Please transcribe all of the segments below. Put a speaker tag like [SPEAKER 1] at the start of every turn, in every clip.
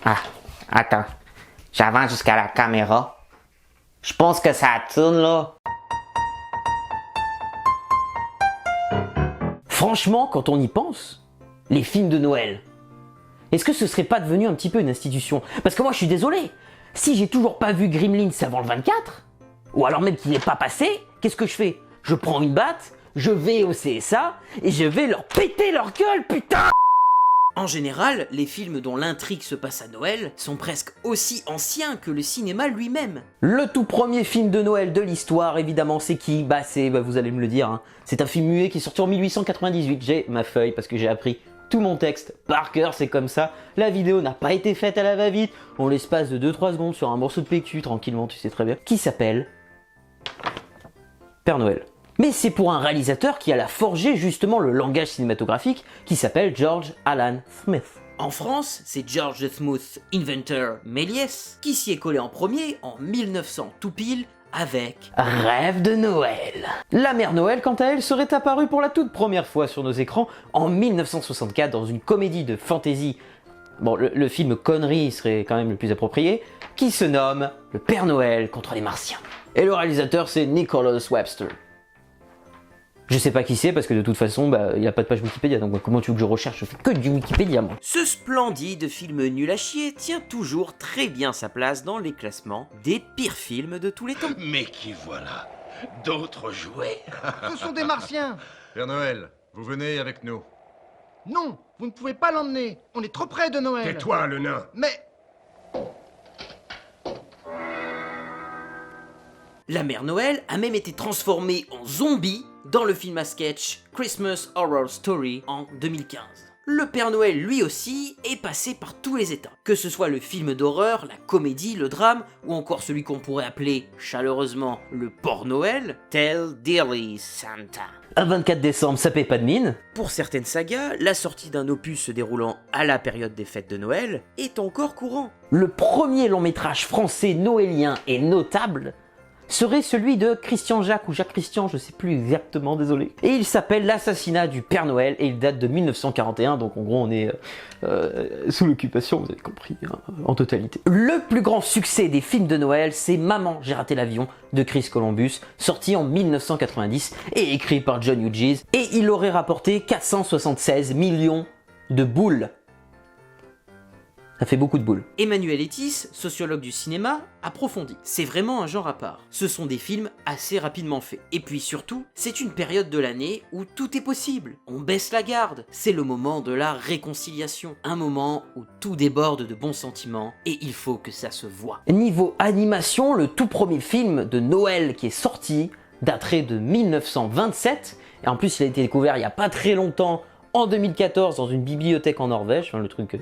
[SPEAKER 1] Ah, attends. J'avance jusqu'à la caméra. Je pense que ça tourne là.
[SPEAKER 2] Franchement, quand on y pense, les films de Noël, est-ce que ce serait pas devenu un petit peu une institution? Parce que moi je suis désolé, si j'ai toujours pas vu Gremlins avant le 24, ou alors même qu'il n'est pas passé, qu'est-ce que je fais? Je prends une batte, je vais au CSA et je vais leur péter leur gueule, putain! En général, les films dont l'intrigue se passe à Noël sont presque aussi anciens que le cinéma lui-même. Le tout premier film de Noël de l'histoire, évidemment, c'est qui? Vous allez me le dire, hein. C'est un film muet qui est sorti en 1898. J'ai ma feuille parce que j'ai appris tout mon texte par cœur, c'est comme ça. La vidéo n'a pas été faite à la va-vite, en l'espace de 2-3 secondes sur un morceau de PQ, tranquillement, tu sais très bien. Qui s'appelle Père Noël. Mais c'est pour un réalisateur qui a forgé justement le langage cinématographique qui s'appelle George Alan Smith. En France, c'est George the Smooth Inventor Méliès qui s'y est collé en premier en 1900 tout pile avec Rêve de Noël. La Mère Noël, quant à elle, serait apparue pour la toute première fois sur nos écrans en 1964 dans une comédie de fantasy. Bon, le film Connery serait quand même le plus approprié, qui se nomme Le Père Noël contre les Martiens. Et le réalisateur, c'est Nicholas Webster. Je sais pas qui c'est parce que de toute façon, il n'y a pas de page Wikipédia, donc comment tu veux que je recherche? Je fais que du Wikipédia, moi. Ce splendide film nul à chier tient toujours très bien sa place dans les classements des pires films de tous les temps.
[SPEAKER 3] Mais qui voilà? D'autres jouets?
[SPEAKER 4] Ce sont des martiens.
[SPEAKER 5] Père Noël, vous venez avec nous.
[SPEAKER 4] Non, vous ne pouvez pas l'emmener. On est trop près de Noël.
[SPEAKER 3] Tais-toi, le nain.
[SPEAKER 4] Mais...
[SPEAKER 2] La Mère Noël a même été transformée en zombie dans le film à sketch Christmas Horror Story en 2015. Le Père Noël, lui aussi, est passé par tous les états. Que ce soit le film d'horreur, la comédie, le drame, ou encore celui qu'on pourrait appeler chaleureusement le Port-Noël, Tell Dearly Santa. Un 24 décembre, ça paie pas de mine. Pour certaines sagas, la sortie d'un opus se déroulant à la période des fêtes de Noël est encore courant. Le premier long métrage français noélien et notable serait celui de Christian Jacques ou Jacques Christian, je sais plus exactement, désolé. Et il s'appelle L'assassinat du Père Noël et il date de 1941, donc en gros on est sous l'occupation, vous avez compris, hein, en totalité. Le plus grand succès des films de Noël, c'est Maman, j'ai raté l'avion de Chris Columbus, sorti en 1990 et écrit par John Hughes, et il aurait rapporté 476 millions de boules. Ça fait beaucoup de boules. Emmanuel Etis, sociologue du cinéma, approfondit. C'est vraiment un genre à part. Ce sont des films assez rapidement faits. Et puis surtout, c'est une période de l'année où tout est possible. On baisse la garde. C'est le moment de la réconciliation. Un moment où tout déborde de bons sentiments et il faut que ça se voit. Niveau animation, le tout premier film de Noël qui est sorti daterait de 1927. Et en plus, il a été découvert il n'y a pas très longtemps, en 2014, dans une bibliothèque en Norvège. Enfin, le truc...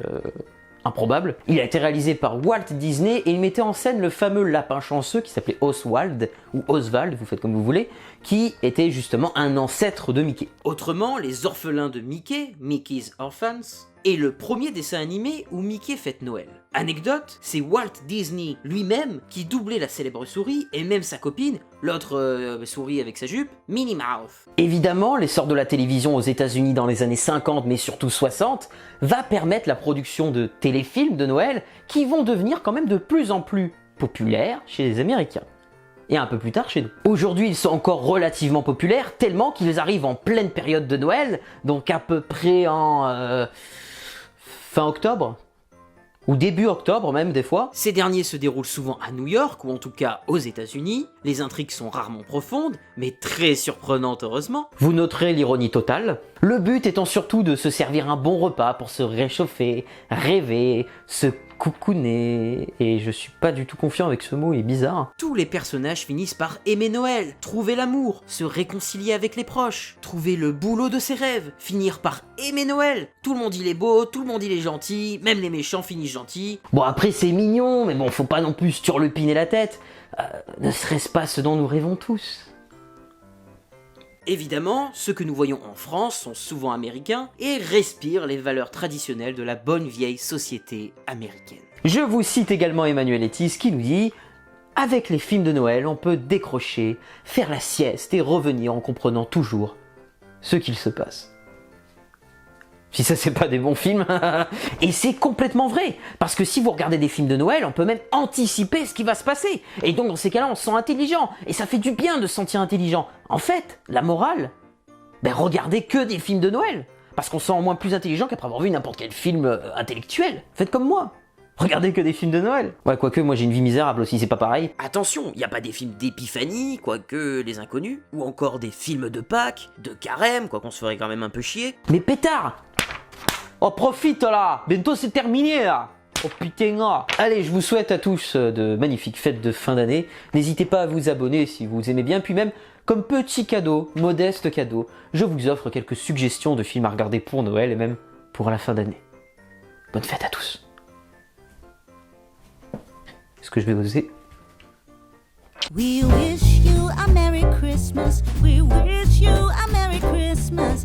[SPEAKER 2] improbable. Il a été réalisé par Walt Disney et il mettait en scène le fameux lapin chanceux qui s'appelait Oswald, ou Oswald, vous faites comme vous voulez, qui était justement un ancêtre de Mickey. Autrement, Les Orphelins de Mickey, Mickey's Orphans, est le premier dessin animé où Mickey fête Noël. Anecdote, c'est Walt Disney lui-même qui doublait la célèbre souris et même sa copine, l'autre souris avec sa jupe, Minnie Mouse. Évidemment, l'essor de la télévision aux États-Unis dans les années 50 mais surtout 60 va permettre la production de téléfilms de Noël qui vont devenir quand même de plus en plus populaires chez les Américains. Et un peu plus tard chez nous. Aujourd'hui, ils sont encore relativement populaires, tellement qu'ils arrivent en pleine période de Noël, donc à peu près en fin octobre, ou début octobre même des fois. Ces derniers se déroulent souvent à New York, ou en tout cas aux États-Unis. Les intrigues sont rarement profondes, mais très surprenantes heureusement. Vous noterez l'ironie totale. Le but étant surtout de se servir un bon repas pour se réchauffer, rêver, se coucouner, et je suis pas du tout confiant avec ce mot, il est bizarre. Tous les personnages finissent par aimer Noël, trouver l'amour, se réconcilier avec les proches, trouver le boulot de ses rêves, finir par aimer Noël. Tout le monde il est beau, tout le monde il est gentil, même les méchants finissent gentils. Bon après c'est mignon, mais bon faut pas non plus turlupiner la tête. Ne serait-ce pas ce dont nous rêvons tous? Évidemment, ceux que nous voyons en France sont souvent américains et respirent les valeurs traditionnelles de la bonne vieille société américaine. Je vous cite également Emmanuel Etis qui nous dit « Avec les films de Noël, on peut décrocher, faire la sieste et revenir en comprenant toujours ce qu'il se passe. » Si ça c'est pas des bons films. Et c'est complètement vrai, parce que si vous regardez des films de Noël, on peut même anticiper ce qui va se passer. Et donc dans ces cas-là, on se sent intelligent, et ça fait du bien de se sentir intelligent. En fait, la morale, regardez que des films de Noël, parce qu'on se sent au moins plus intelligent qu'après avoir vu n'importe quel film intellectuel. Faites comme moi. Regardez que des films de Noël. Ouais, quoique moi j'ai une vie misérable aussi, c'est pas pareil. Attention, y a pas des films d'épiphanie, quoique Les Inconnus, ou encore des films de Pâques, de Carême, quoi qu'on se ferait quand même un peu chier. Mais pétard! Oh profite là! Bientôt c'est terminé là! Oh putain là! Allez, je vous souhaite à tous de magnifiques fêtes de fin d'année. N'hésitez pas à vous abonner si vous aimez bien, puis même comme petit cadeau, modeste cadeau, je vous offre quelques suggestions de films à regarder pour Noël et même pour la fin d'année. Bonne fête à tous! Est-ce que je vais oser?
[SPEAKER 6] We wish you a Merry Christmas. We wish you a Merry Christmas.